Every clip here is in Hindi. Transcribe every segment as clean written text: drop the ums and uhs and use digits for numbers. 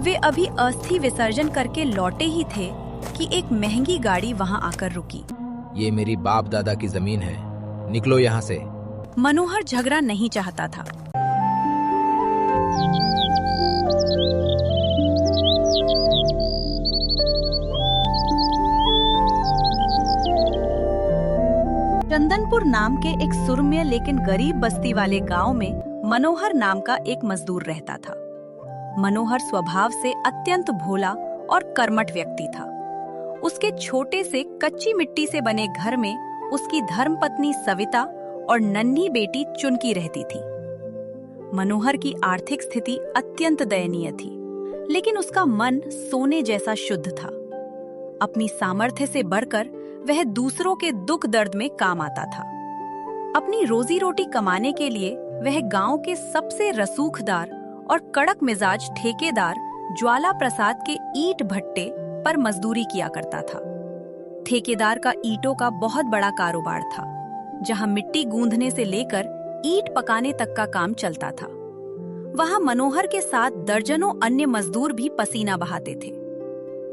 वे अभी अस्थि विसर्जन करके लौटे ही थे कि एक महंगी गाड़ी वहां आकर रुकी। ये मेरी बाप दादा की जमीन है, निकलो यहाँ से। मनोहर झगड़ा नहीं चाहता था। चंदनपुर नाम के एक सुरम्य लेकिन गरीब बस्ती वाले गांव में मनोहर नाम का एक मजदूर रहता था। मनोहर स्वभाव से अत्यंत भोला और कर्मठ व्यक्ति था। उसके छोटे से कच्ची मिट्टी से बने घर में उसकी धर्मपत्नी सविता और नन्ही बेटी चुनकी रहती थी। मनोहर की आर्थिक स्थिति अत्यंत दयनीय थी, लेकिन उसका मन सोने जैसा शुद्ध था। अपनी सामर्थ्य से बढ़कर वह दूसरों के दुख दर्द में काम आता था। अपनी रोजी रोटी कमाने के लिए वह गांव के सबसे रसूखदार और कड़क मिजाज ठेकेदार ज्वाला प्रसाद के ईंट भट्टे पर मजदूरी किया करता था। ठेकेदार का ईंटों का बहुत बड़ा कारोबार था, जहां मिट्टी गूंधने से लेकर ईंट पकाने तक का काम चलता था। वहां मनोहर के साथ दर्जनों अन्य मजदूर भी पसीना बहाते थे।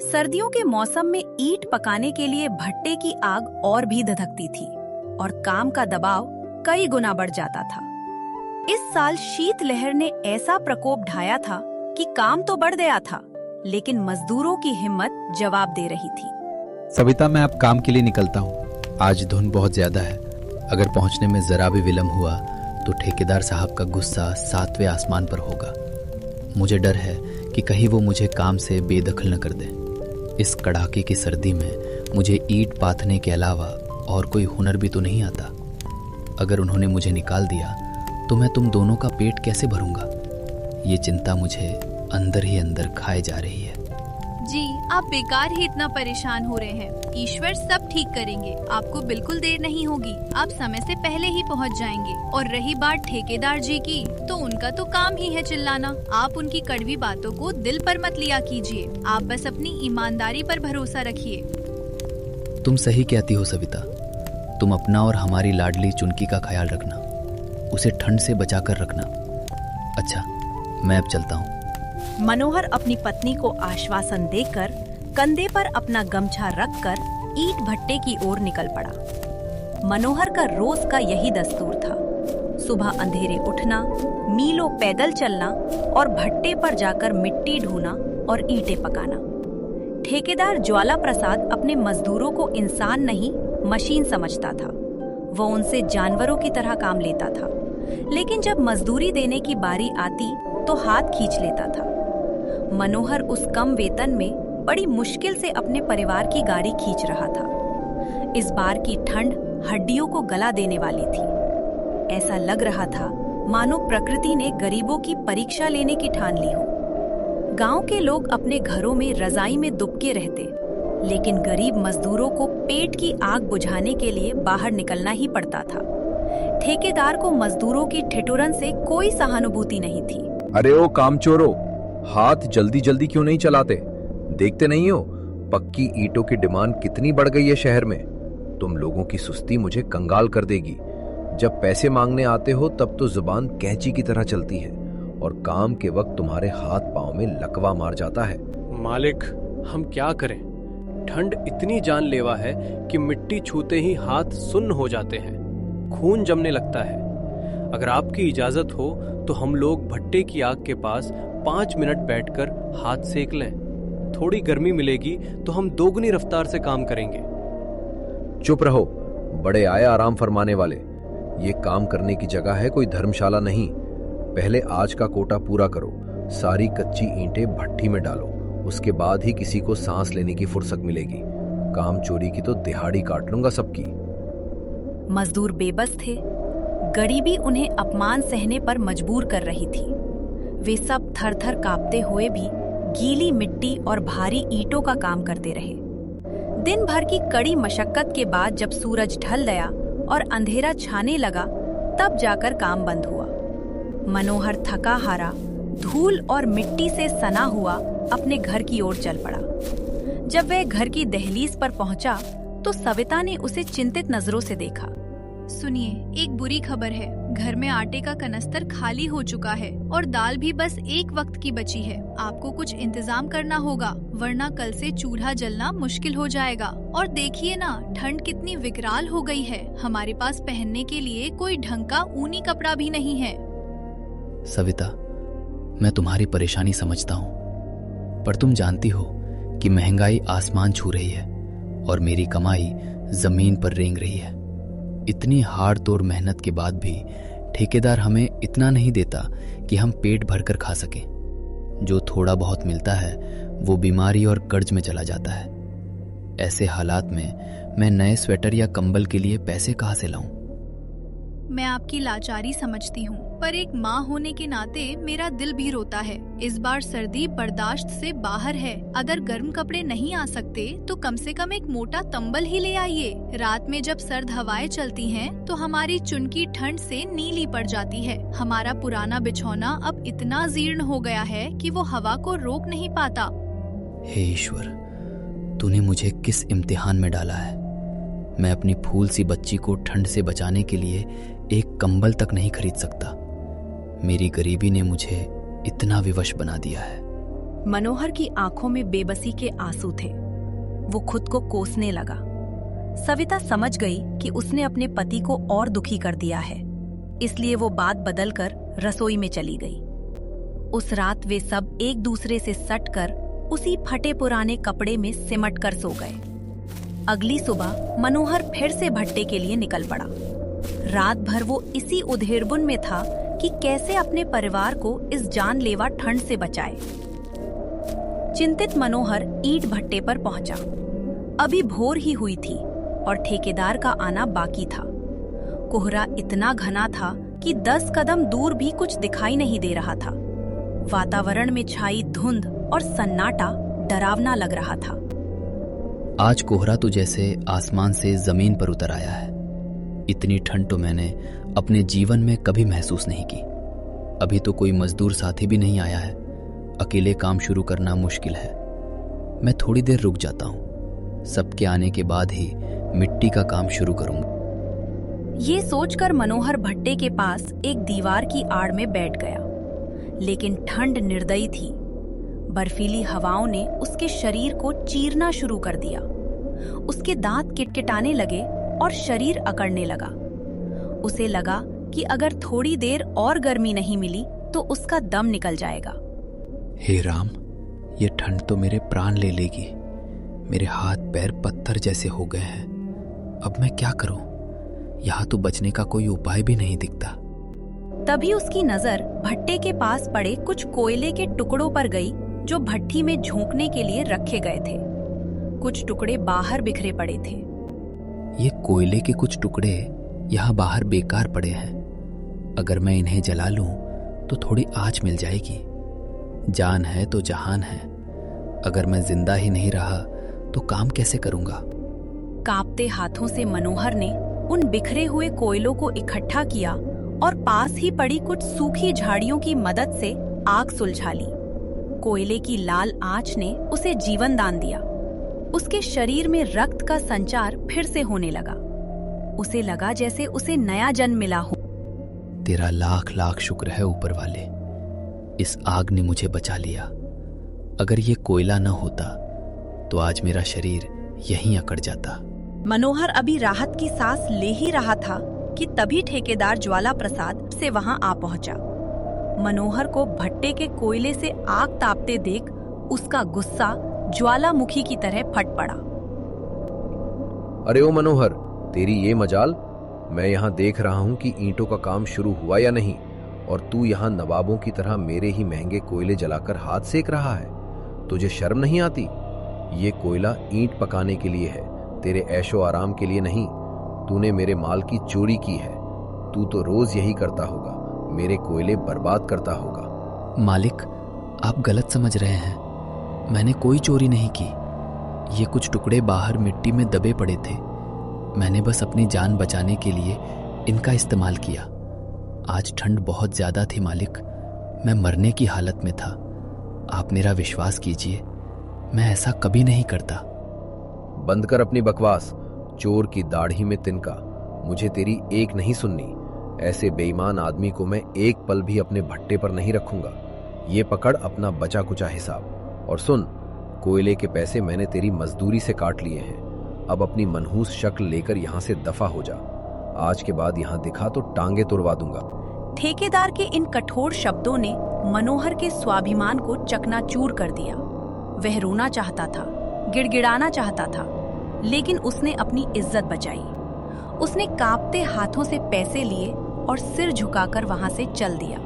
सर्दियों के मौसम में ईंट पकाने के लिए भट्टे की आग और भी धधकती थी और काम का दबाव कई गुना बढ़ जाता था। इस साल शीत लहर ने ऐसा प्रकोप ढाया था कि काम तो बढ़ गया था, लेकिन मजदूरों की हिम्मत जवाब दे रही थी। सविता, मैं अब काम के लिए निकलता हूँ। आज धुंध बहुत ज्यादा है। अगर पहुँचने में जरा भी विलम्ब हुआ तो ठेकेदार साहब का गुस्सा 7वें आसमान पर होगा। मुझे डर है कि कहीं वो मुझे काम से बेदखल न कर दे। इस कड़ाके की सर्दी में मुझे ईंट पाथने के अलावा और कोई हुनर भी तो नहीं आता। अगर उन्होंने मुझे निकाल दिया तो मैं तुम दोनों का पेट कैसे भरूंगा? ये चिंता मुझे अंदर ही अंदर खाए जा रही है। जी, आप बेकार ही इतना परेशान हो रहे हैं। ईश्वर सब ठीक करेंगे। आपको बिल्कुल देर नहीं होगी। आप समय से पहले ही पहुंच जाएंगे। और रही बात ठेकेदार जी की, तो उनका तो काम ही है चिल्लाना। आप उनकी कड़वी बातों को दिल पर मत लिया कीजिए। आप बस अपनी ईमानदारी पर भरोसा रखिए। तुम सही कहती हो सविता। तुम अपना और हमारी लाडली चुनकी का ख्याल रखना। उसे ठंड से बचाकर रखना। अच्छा, मैं अब चलता हूँ। मनोहर अपनी पत्नी को आश्वासन देकर कंधे पर अपना गमछा रखकर ईंट भट्टे की ओर निकल पड़ा। मनोहर का रोज का यही दस्तूर था। सुबह अंधेरे उठना, मीलों पैदल चलना और भट्टे पर जाकर मिट्टी ढूंढना और ईंटें पकाना। ठेकेदार ज्वाला प्रसाद अपने मजदूरों को इंसान नहीं, मशीन समझता था। वो उनसे जानवरों की तरह काम लेता था, लेकिन जब मजदूरी देने की बारी आती तो हाथ खींच लेता था। मनोहर उस कम वेतन में बड़ी मुश्किल से अपने परिवार की गाड़ी खींच रहा था। इस बार की ठंड हड्डियों को गला देने वाली थी। ऐसा लग रहा था मानो प्रकृति ने गरीबों की परीक्षा लेने की ठान ली हो। गांव के लोग अपने घरों में रजाई में दुबके रहते, लेकिन गरीब मजदूरों को पेट की आग बुझाने के लिए बाहर निकलना ही पड़ता था। ठेकेदार को मजदूरों की ठिठुरन से कोई सहानुभूति नहीं थी। अरे ओ कामचोरों, हाथ जल्दी जल्दी क्यों नहीं चलाते? देखते नहीं हो पक्की ईंटों की डिमांड कितनी बढ़ गई है शहर में। तुम लोगों की सुस्ती मुझे कंगाल कर देगी। जब पैसे मांगने आते हो तब तो जुबान कैंची की तरह चलती है और काम के वक्त तुम्हारे हाथ पांव में लकवा मार जाता है। मालिक, हम क्या करें? ठंड इतनी जानलेवा है कि मिट्टी छूते ही हाथ सुन्न हो जाते हैं, खून जमने लगता है। अगर आपकी इजाजत हो तो हम लोग भट्टे की आग के पास 5 मिनट बैठकर हाथ सेक लें। थोड़ी गर्मी मिलेगी तो हम दोगुनी रफ्तार से काम करेंगे। चुप रहो, बड़े आए आराम फरमाने वाले। ये काम करने की जगह है, कोई धर्मशाला नहीं। पहले आज का कोटा पूरा करो। सारी कच्ची ईंटें भट्टी में डालो, उसके बाद ही किसी को सांस लेने की फुर्सत मिलेगी। काम चोरी की तो दिहाड़ी काट लूंगा सबकी। मजदूर बेबस थे। गरीबी उन्हें अपमान सहने पर मजबूर कर रही थी। वे सब थर-थर कांपते हुए भी गीली मिट्टी और भारी ईंटों का काम करते रहे। दिन भर की कड़ी मशक्कत के बाद जब सूरज ढल गया और अंधेरा छाने लगा, तब जाकर काम बंद हुआ। मनोहर थका हारा, धूल और मिट्टी से सना हुआ अपने घर की ओर चल पड़ा। जब वह घर की दहलीज पर पहुंचा तो सविता ने उसे चिंतित नजरों से देखा। सुनिए, एक बुरी खबर है। घर में आटे का कनस्तर खाली हो चुका है और दाल भी बस एक वक्त की बची है। आपको कुछ इंतजाम करना होगा, वरना कल से चूल्हा जलना मुश्किल हो जाएगा। और देखिए ना, ठंड कितनी विकराल हो गई है। हमारे पास पहनने के लिए कोई ढंग का ऊनी कपड़ा भी नहीं है। सविता, मैं तुम्हारी परेशानी समझता हूँ, पर तुम जानती हो कि महंगाई आसमान छू रही है और मेरी कमाई जमीन पर रेंग रही है। इतनी हाड़ तोड़ मेहनत के बाद भी ठेकेदार हमें इतना नहीं देता कि हम पेट भरकर खा सकें। जो थोड़ा बहुत मिलता है वो बीमारी और कर्ज में चला जाता है। ऐसे हालात में मैं नए स्वेटर या कंबल के लिए पैसे कहाँ से लाऊं? मैं आपकी लाचारी समझती हूँ, पर एक माँ होने के नाते मेरा दिल भी रोता है। इस बार सर्दी बर्दाश्त से बाहर है। अगर गर्म कपड़े नहीं आ सकते तो कम से कम एक मोटा कंबल ही ले आइए। रात में जब सर्द हवाएं चलती हैं, तो हमारी चुनकी ठंड से नीली पड़ जाती है। हमारा पुराना बिछौना अब इतना जीर्ण हो गया है कि वो हवा को रोक नहीं पाता। हे ईश्वर, तूने मुझे किस इम्तिहान में डाला है। मैं अपनी फूल सी बच्ची को ठंड से बचाने के लिए एक कंबल तक नहीं खरीद सकता। मेरी गरीबी ने मुझे इतना विवश बना दिया है। मनोहर की आंखों में बेबसी के आंसू थे। वो खुद को कोसने लगा। सविता समझ गई कि उसने अपने पति को और दुखी कर दिया है, इसलिए वो बात बदलकर रसोई में चली गई। उस रात वे सब एक दूसरे से सटकर उसी फटे पुराने कपड़े में सिमट कर सो गए। अगली सुबह मनोहर फिर से भट्टे के लिए निकल पड़ा। रात भर वो इसी उधेड़बुन में था कि कैसे अपने परिवार को इस जानलेवा ठंड से बचाए। चिंतित मनोहर ईंट भट्टे पर पहुंचा। अभी भोर ही हुई थी और ठेकेदार का आना बाकी था। कोहरा इतना घना था कि 10 कदम दूर भी कुछ दिखाई नहीं दे रहा था। वातावरण में छाई धुंध और सन्नाटा डरावना लग रहा था। आज कोहरा तो जैसे आसमान से जमीन पर उतर आया है। इतनी ठंड तो मैंने अपने जीवन में कभी महसूस नहीं की। अभी तो कोई मजदूर साथी भी नहीं आया है। अकेले काम शुरू करना मुश्किल है। मैं थोड़ी देर रुक जाता हूँ। सबके आने के बाद ही मिट्टी का काम शुरू करूंगा। ये सोचकर मनोहर भट्टे के पास एक दीवार की आड़ में बैठ गया, लेकिन ठंड निर्दयी थी। बर्फीली हवाओं ने उसके शरीर को चीरना शुरू कर दिया। उसके दांत किटकिटाने लगे और शरीर अकड़ने लगा। उसे लगा कि अगर थोड़ी देर और गर्मी नहीं मिली तो उसका दम निकल जाएगा। हे राम, ये ठंड तो मेरे प्राण ले लेगी। मेरे हाथ पैर पत्थर जैसे हो गए हैं। अब मैं क्या करूं? यहाँ तो बचने का कोई उपाय भी नहीं दिखता। तभी उसकी नजर भट्टे के पास पड़े कुछ कोयले के टुकड़ों पर गई, जो भट्टी में झोंकने के लिए रखे गए थे। कुछ टुकड़े बाहर बिखरे पड़े थे। ये कोयले के कुछ टुकड़े यहाँ बाहर बेकार पड़े हैं। अगर मैं इन्हें जला लूं तो थोड़ी आँच मिल जाएगी। जान है तो जहान है। अगर मैं जिंदा ही नहीं रहा तो काम कैसे करूंगा? कांपते हाथों से मनोहर ने उन बिखरे हुए कोयलों को इकट्ठा किया और पास ही पड़ी कुछ सूखी झाड़ियों की मदद से आग सुलझा ली। कोयले की लाल आंच ने उसे जीवन दान दिया। उसके शरीर में रक्त का संचार फिर से होने लगा। उसे लगा जैसे उसे नया जन्म मिला हो। तेरा लाख लाख शुक्र है ऊपर वाले, इस आग ने मुझे बचा लिया। अगर ये कोयला न होता तो आज मेरा शरीर यहीं अकड़ जाता। मनोहर अभी राहत की सांस ले ही रहा था कि तभी ठेकेदार ज्वाला प्रसाद से वहां आ पहुंचा। मनोहर को भट्टे के कोयले से आग तापते देख उसका गुस्सा ज्वालामुखी की तरह फट पड़ा। अरे ओ मनोहर, तेरी ये मजाल। मैं यहाँ देख रहा हूँ कि ईंटों का काम शुरू हुआ या नहीं, और तू यहाँ नवाबों की तरह मेरे ही महंगे कोयले जलाकर हाथ सेक रहा है। तुझे शर्म नहीं आती? ये कोयला ईंट पकाने के लिए है, तेरे ऐशो आराम के लिए नहीं। तूने मेरे माल की चोरी की है। तू तो रोज यही करता होगा, मेरे कोयले बर्बाद करता होगा। मालिक, आप गलत समझ रहे हैं। मैंने कोई चोरी नहीं की। ये कुछ टुकड़े बाहर मिट्टी में दबे पड़े थे। मैंने बस अपनी जान बचाने के लिए इनका इस्तेमाल किया। आज ठंड बहुत ज्यादा थी मालिक, मैं मरने की हालत में था। आप मेरा विश्वास कीजिए, मैं ऐसा कभी नहीं करता। बंद कर अपनी बकवास। चोर की दाढ़ी में तिनका। मुझे तेरी एक नहीं सुननी। ऐसे बेईमान आदमी को मैं एक पल भी अपने भट्टे पर नहीं रखूंगा। ये पकड़ अपना बचा कुचा हिसाब। और सुन, कोयले के पैसे मैंने तेरी मजदूरी से काट लिए हैं। अब अपनी मनहूस शक्ल लेकर यहां से दफा हो जा। आज के बाद यहां दिखा तो टांगे तुड़वा दूंगा। ठेकेदार के इन कठोर शब्दों ने मनोहर के स्वाभिमान को चकनाचूर कर दिया। वह रोना चाहता था, गिड़गिड़ाना चाहता था, लेकिन उसने अपनी इज्जत बचाई। उसने कांपते हाथों से पैसे लिए और सिर झुकाकर वहां से चल दिया।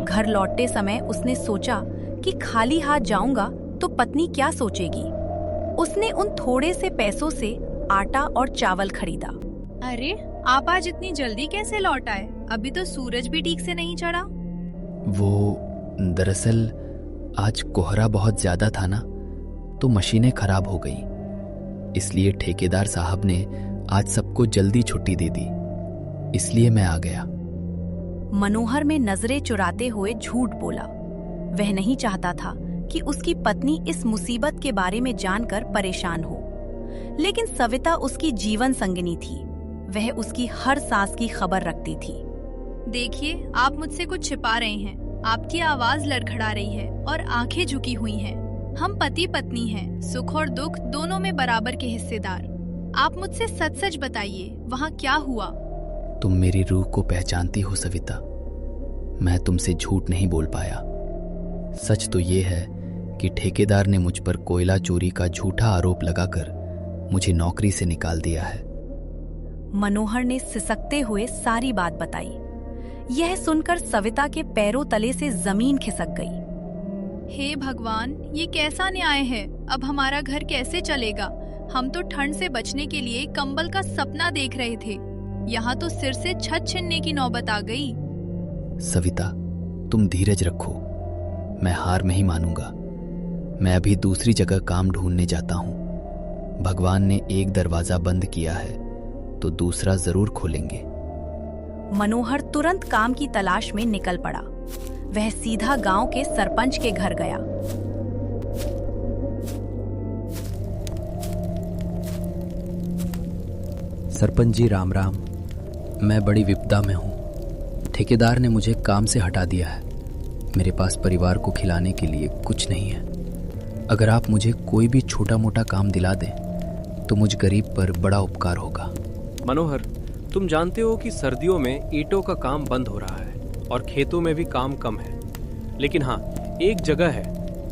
घर लौटते समय उसने सोचा कि खाली हाथ जाऊंगा तो पत्नी क्या सोचेगी। उसने उन थोड़े से पैसों से आटा और चावल खरीदा। अरे, आप आज इतनी जल्दी कैसे लौट आए? अभी तो सूरज भी ठीक से नहीं चढ़ा। वो दरअसल आज कोहरा बहुत ज्यादा था ना, तो मशीनें खराब हो गई। इसलिए ठेकेदार साहब ने आज सबको जल्दी छुट्टी दे दी, इसलिए मैं आ गया। मनोहर में नजरें चुराते हुए झूठ बोला। वह नहीं चाहता था कि उसकी पत्नी इस मुसीबत के बारे में जानकर परेशान हो, लेकिन सविता उसकी जीवन संगिनी थी। वह उसकी हर सांस की खबर रखती थी। देखिए, आप मुझसे कुछ छिपा रहे हैं। आपकी आवाज लड़खड़ा रही है और आंखें झुकी हुई हैं। हम पति पत्नी हैं, सुख और दुख दोनों में बराबर के हिस्सेदार। आप मुझसे सच सच बताइए, वहाँ क्या हुआ? तुम मेरी रूह को पहचानती हो सविता। मैं तुमसे झूठ नहीं बोल पाया। सच तो ये है कि ठेकेदार ने मुझ पर कोयला चोरी का झूठा आरोप लगाकर मुझे नौकरी से निकाल दिया है। मनोहर ने सिसकते हुए सारी बात बताई। यह सुनकर सविता के पैरों तले से जमीन खिसक गई। हे भगवान, ये कैसा न्याय है? अब हमारा घर कैसे चलेगा? हम तो ठंड से बचने के लिए कंबल का सपना देख रहे थे। यहाँ तो सिर से छत छीनने की नौबत आ गई। सविता, तुम धीरज रखो। मैं हार नहीं मानूंगा। मैं अभी दूसरी जगह काम ढूंढने जाता हूँ। भगवान ने एक दरवाजा बंद किया है तो दूसरा जरूर खोलेंगे। मनोहर तुरंत काम की तलाश में निकल पड़ा। वह सीधा गांव के सरपंच के घर गया। सरपंच जी, राम राम। मैं बड़ी विपदा में हूँ। ठेकेदार ने मुझे काम से हटा दिया है। मेरे पास परिवार को खिलाने के लिए कुछ नहीं है। अगर आप मुझे कोई भी छोटा मोटा काम दिला दें तो मुझ गरीब पर बड़ा उपकार होगा। मनोहर, तुम जानते हो कि सर्दियों में ईंटों का काम बंद हो रहा है और खेतों में भी काम कम है। लेकिन हाँ, एक जगह है,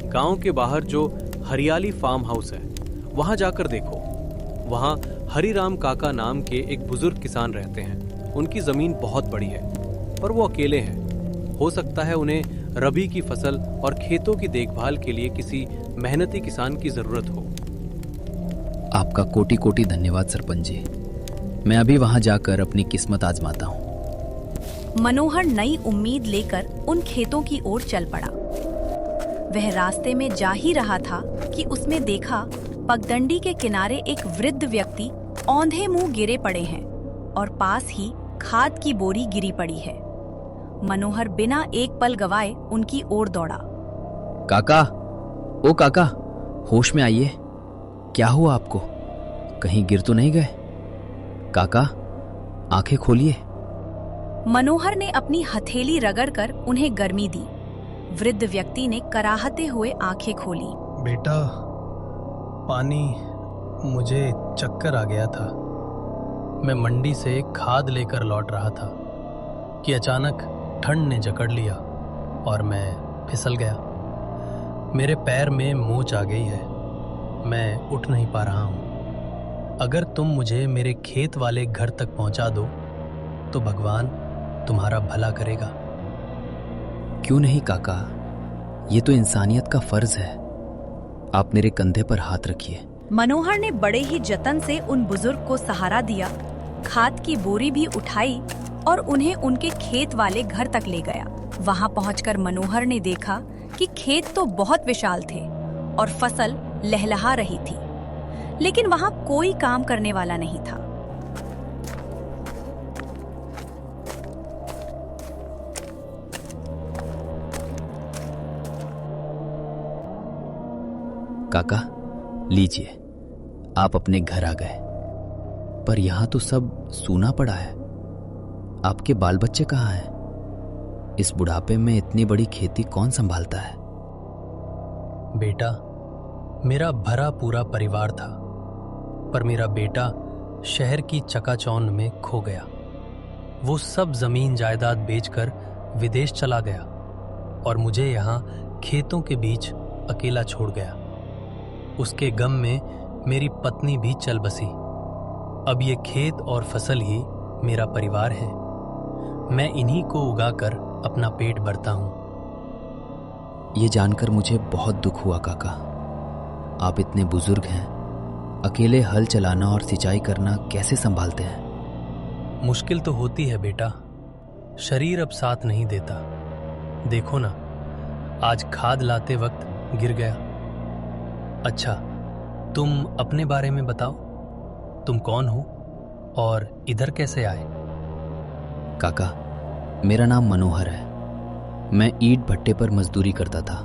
गांव के बाहर जो हरियाली फार्म हाउस है, वहां जाकर देखो। वहां हरिराम काका नाम के एक बुजुर्ग किसान रहते हैं। उनकी जमीन बहुत बड़ी है और वो अकेले हैं। हो सकता है उन्हें रबी की फसल और खेतों की देखभाल के लिए किसी मेहनती किसान की जरूरत हो। आपका कोटि कोटि धन्यवाद सरपंच जी। मैं अभी वहां जाकर अपनी किस्मत आजमाता हूँ। मनोहर नई उम्मीद लेकर उन खेतों की ओर चल पड़ा। वह रास्ते में जा ही रहा था कि उसने देखा पगडंडी के किनारे एक वृद्ध व्यक्ति औंधे मुंह गिरे पड़े हैं और पास ही खाद की बोरी गिरी पड़ी है। मनोहर बिना एक पल गवाए उनकी ओर दौड़ा। काका, ओ काका, होश में आइए। क्या हुआ आपको? कहीं गिर तो नहीं गए? काका, आंखें खोलिए। मनोहर ने अपनी हथेली रगड़कर उन्हें गर्मी दी। वृद्ध व्यक्ति ने कराहते हुए आंखें खोली। बेटा, पानी, मुझे चक्कर आ गया था। मैं मंडी से खाद लेकर लौट रहा था कि अचानक ठंड ने जकड़ लिया और मैं फिसल गया। मेरे पैर में मोच आ गई है। मैं उठ नहीं पा रहा हूँ। अगर तुम मुझे मेरे खेत वाले घर तक पहुंचा दो तो भगवान तुम्हारा भला करेगा। क्यों नहीं काका, ये तो इंसानियत का फर्ज है। आप मेरे कंधे पर हाथ रखिए। मनोहर ने बड़े ही जतन से उन बुजुर्ग को सहारा दिया, खाद की बोरी भी उठाई और उन्हें उनके खेत वाले घर तक ले गया। वहां पहुंचकर मनोहर ने देखा कि खेत तो बहुत विशाल थे और फसल लहलहा रही थी, लेकिन वहां कोई काम करने वाला नहीं था। काका, लीजिए, आप अपने घर आ गए। पर यहाँ तो सब सूना पड़ा है। आपके बाल बच्चे कहाँ हैं? इस बुढ़ापे में इतनी बड़ी खेती कौन संभालता है? बेटा, मेरा भरा पूरा परिवार था, पर मेरा बेटा शहर की चकाचौंध में खो गया। वो सब जमीन जायदाद बेचकर विदेश चला गया और मुझे यहाँ खेतों के बीच अकेला छोड़ गया। उसके गम में मेरी पत्नी भी चल बसी। अब ये खेत और फसल ही मेरा परिवार है। मैं इन्हीं को उगाकर अपना पेट भरता हूँ। ये जानकर मुझे बहुत दुख हुआ काका। आप इतने बुजुर्ग हैं, अकेले हल चलाना और सिंचाई करना कैसे संभालते हैं? मुश्किल तो होती है बेटा, शरीर अब साथ नहीं देता। देखो ना, आज खाद लाते वक्त गिर गया। अच्छा, तुम अपने बारे में बताओ, तुम कौन हो और इधर कैसे आए? काका, मेरा नाम मनोहर है। मैं ईंट भट्टे पर मजदूरी करता था,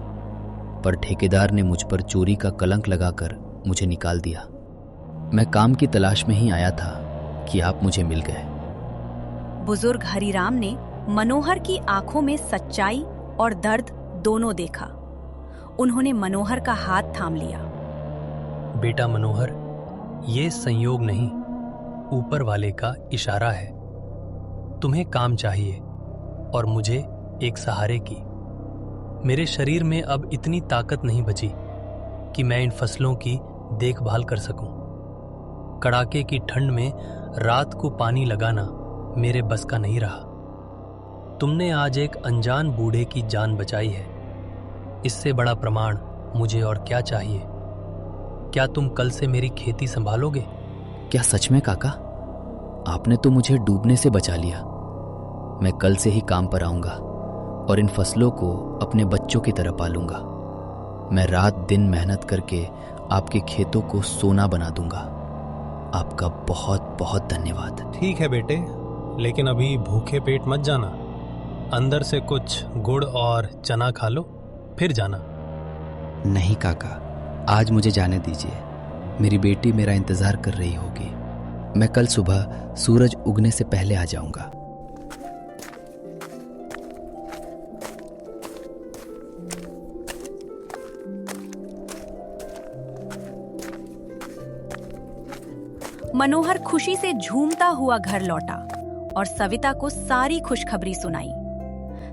पर ठेकेदार ने मुझ पर चोरी का कलंक लगाकर मुझे निकाल दिया। मैं काम की तलाश में ही आया था कि आप मुझे मिल गए। बुजुर्ग हरिराम ने मनोहर की आंखों में सच्चाई और दर्द दोनों देखा। उन्होंने मनोहर का हाथ थाम लिया। बेटा मनोहर, ये संयोग नहीं, ऊपर वाले का इशारा है। तुम्हें काम चाहिए और मुझे एक सहारे की। मेरे शरीर में अब इतनी ताकत नहीं बची कि मैं इन फसलों की देखभाल कर सकूं। कड़ाके की ठंड में रात को पानी लगाना मेरे बस का नहीं रहा। तुमने आज एक अनजान बूढ़े की जान बचाई है। इससे बड़ा प्रमाण मुझे और क्या चाहिए? क्या तुम कल से मेरी खेती संभालोगे? क्या सच में काका? आपने तो मुझे डूबने से बचा लिया। मैं कल से ही काम पर आऊंगा और इन फसलों को अपने बच्चों की तरह पालूंगा। मैं रात दिन मेहनत करके आपके खेतों को सोना बना दूंगा। आपका बहुत बहुत धन्यवाद। ठीक है बेटे, लेकिन अभी भूखे पेट मत जाना। अंदर से कुछ गुड़ और चना खा लो, फिर जाना। नहीं काका, आज मुझे जाने दीजिए। मेरी बेटी मेरा इंतजार कर रही होगी। मैं कल सुबह सूरज उगने से पहले आ जाऊंगा। मनोहर खुशी से झूमता हुआ घर लौटा और सविता को सारी खुशखबरी सुनाई।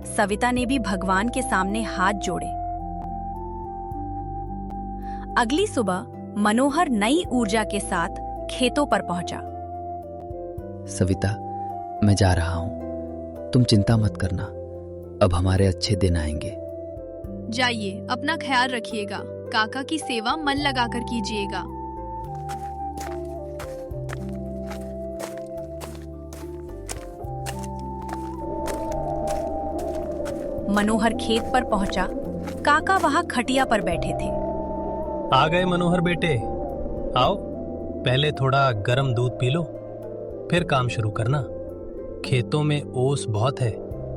सविता ने भी भगवान के सामने हाथ जोड़े। अगली सुबह मनोहर नई ऊर्जा के साथ खेतों पर पहुंचा। सविता, मैं जा रहा हूं। तुम चिंता मत करना, अब हमारे अच्छे दिन आएंगे। जाइए, अपना ख्याल रखिएगा। काका की सेवा मन लगाकर कीजिएगा। मनोहर खेत पर पहुंचा। काका वहां खटिया पर बैठे थे। आ गए मनोहर बेटे, आओ। पहले थोड़ा गर्म दूध पी लो, फिर काम शुरू करना। खेतों में ओस बहुत है,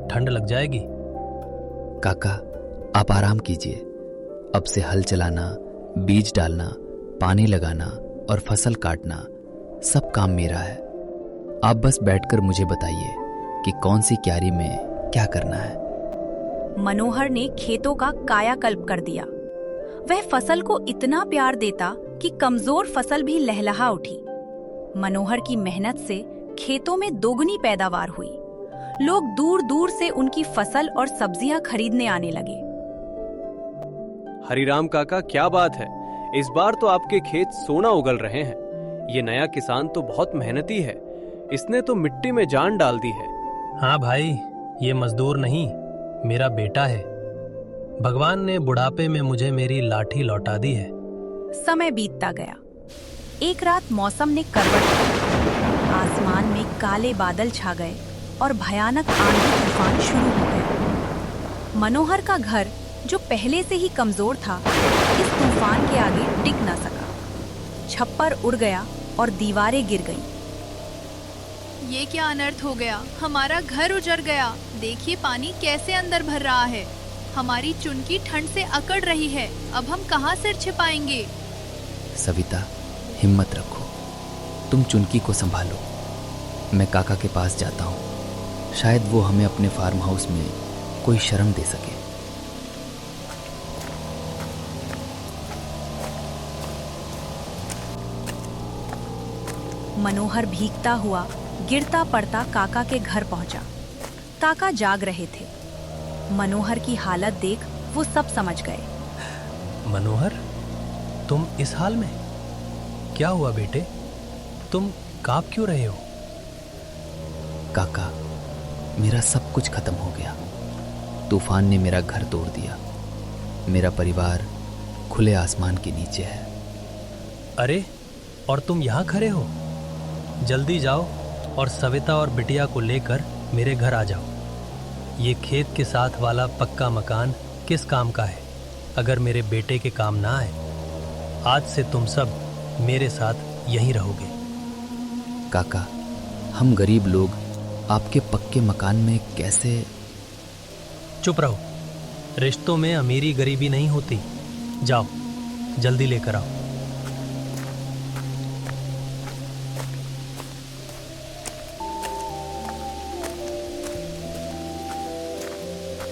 ठंड लग जाएगी। काका, आप आराम कीजिए। अब से हल चलाना, बीज डालना, पानी लगाना और फसल काटना सब काम मेरा है। आप बस बैठकर मुझे बताइए कि कौन सी क्यारी में क्या करना है। मनोहर ने खेतों का कायाकल्प कर दिया। वह फसल को इतना प्यार देता कि कमजोर फसल भी लहलहा उठी। मनोहर की मेहनत से खेतों में दोगुनी पैदावार हुई। लोग दूर दूर से उनकी फसल और सब्जियां खरीदने आने लगे। हरिराम काका, क्या बात है! इस बार तो आपके खेत सोना उगल रहे हैं। ये नया किसान तो बहुत मेहनती है। इसने तो मिट्टी में जान डाल दी है। हाँ भाई, ये मजदूर नहीं, मेरा बेटा है। भगवान ने बुढ़ापे में मुझे मेरी लाठी लौटा दी है। समय बीतता गया। एक रात मौसम ने करवट ली। आसमान में काले बादल छा गए और भयानक आंधी तूफान शुरू हो गया। मनोहर का घर, जो पहले से ही कमजोर था, इस तूफान के आगे टिक न सका। छप्पर उड़ गया और दीवारें गिर गईं। ये क्या अनर्थ हो गया! हमारा घर उजड़ गया। देखिए, पानी कैसे अंदर भर रहा है। हमारी चुनकी ठंड से अकड़ रही है। अब हम कहाँ सिर छिपाएंगे? सविता, हिम्मत रखो। तुम चुनकी को संभालो, मैं काका के पास जाता हूँ। शायद वो हमें अपने फार्म हाउस में कोई शर्म दे सके। मनोहर भीगता हुआ गिरता पड़ता काका के घर पहुंचा। काका जाग रहे थे। मनोहर की हालत देख वो सब समझ गए। मनोहर, तुम इस हाल में? क्या हुआ बेटे? तुम कांप क्यों रहे हो? काका, मेरा सब कुछ खत्म हो गया। तूफान ने मेरा घर तोड़ दिया। मेरा परिवार खुले आसमान के नीचे है। अरे, और तुम यहाँ खड़े हो? जल्दी जाओ और सविता और बिटिया को लेकर मेरे घर आ जाओ। ये खेत के साथ वाला पक्का मकान किस काम का है अगर मेरे बेटे के काम ना आए? आज से तुम सब मेरे साथ यहीं रहोगे। काका, हम गरीब लोग आपके पक्के मकान में कैसे? चुप रहो। रिश्तों में अमीरी गरीबी नहीं होती। जाओ, जल्दी लेकर आओ।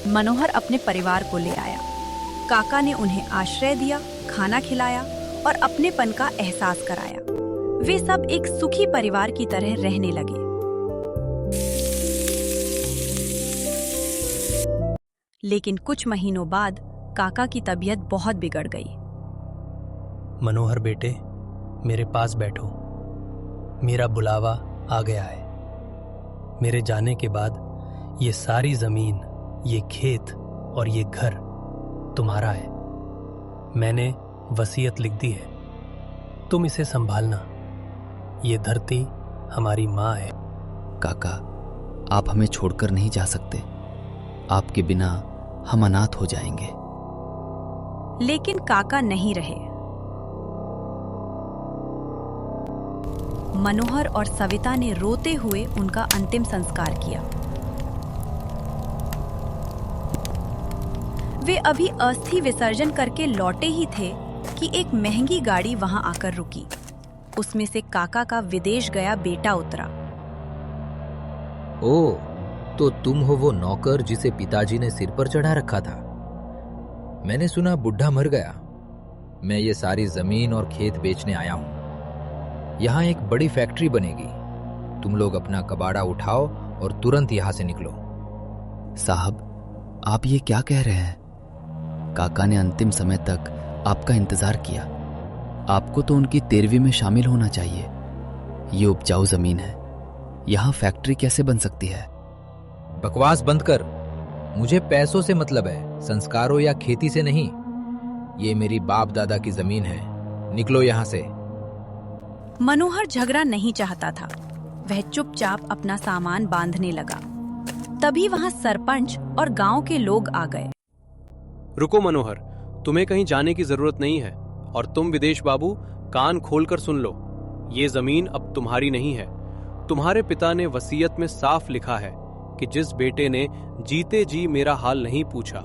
मनोहर अपने परिवार को ले आया। काका ने उन्हें आश्रय दिया, खाना खिलाया और अपनेपन का एहसास कराया। वे सब एक सुखी परिवार की तरह रहने लगे। लेकिन कुछ महीनों बाद काका की तबीयत बहुत बिगड़ गई। मनोहर बेटे, मेरे पास बैठो। मेरा बुलावा आ गया है। मेरे जाने के बाद ये सारी जमीन, ये खेत और ये घर तुम्हारा है। मैंने वसीयत लिख दी है, तुम इसे संभालना। ये धरती हमारी माँ है। काका, आप हमें छोड़कर नहीं जा सकते। आपके बिना हम अनाथ हो जाएंगे। लेकिन काका नहीं रहे। मनोहर और सविता ने रोते हुए उनका अंतिम संस्कार किया। वे अभी अस्थि विसर्जन करके लौटे ही थे कि एक महंगी गाड़ी वहां आकर रुकी। उसमें से काका का विदेश गया बेटा उतरा। ओह, तो तुम हो वो नौकर जिसे पिताजी ने सिर पर चढ़ा रखा था। मैंने सुना बुढ़ा मर गया। मैं ये सारी जमीन और खेत बेचने आया हूं। यहाँ एक बड़ी फैक्ट्री बनेगी। तुम लोग अपना कबाड़ा उठाओ और तुरंत यहाँ से निकलो। साहब, आप ये क्या कह रहे हैं? काका ने अंतिम समय तक आपका इंतजार किया। आपको तो उनकी 13वीं में शामिल होना चाहिए। ये उपजाऊ जमीन है, यहाँ फैक्ट्री कैसे बन सकती है? बकवास बंद कर। मुझे पैसों से मतलब है, संस्कारों या खेती से नहीं। ये मेरी बाप दादा की जमीन है। निकलो यहाँ से। मनोहर झगड़ा नहीं चाहता था। वह चुपचाप अपना सामान बांधने लगा। तभी वहां सरपंच और गांव के लोग आ गए। रुको मनोहर, तुम्हें कहीं जाने की जरूरत नहीं है। और तुम विदेश बाबू, कान खोलकर सुन लो। ये जमीन अब तुम्हारी नहीं है। तुम्हारे पिता ने वसीयत में साफ लिखा है कि जिस बेटे ने जीते जी मेरा हाल नहीं पूछा,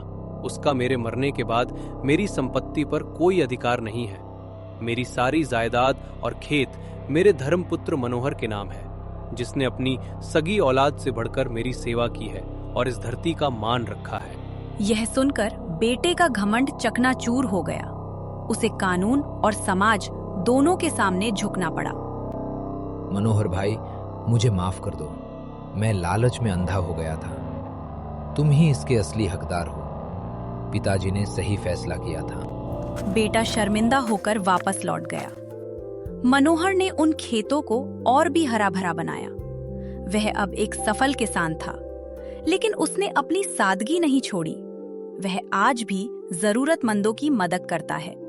उसका मेरे मरने के बाद मेरी संपत्ति पर कोई अधिकार नहीं है। मेरी सारी जायदाद और खेत मेरे धर्मपुत्र मनोहर के नाम है, जिसने अपनी सगी औलाद से बढ़कर मेरी सेवा की है और इस धरती का मान रखा है। यह सुनकर बेटे का घमंड चकनाचूर हो गया। उसे कानून और समाज दोनों के सामने झुकना पड़ा। मनोहर भाई, मुझे माफ कर दो। मैं लालच में अंधा हो गया था। तुम ही इसके असली हकदार हो। पिताजी ने सही फैसला किया था। बेटा शर्मिंदा होकर वापस लौट गया। मनोहर ने उन खेतों को और भी हरा भरा बनाया। वह अब एक सफल किसान था, लेकिन उसने अपनी सादगी नहीं छोड़ी। वह आज भी जरूरतमंदों की मदद करता है।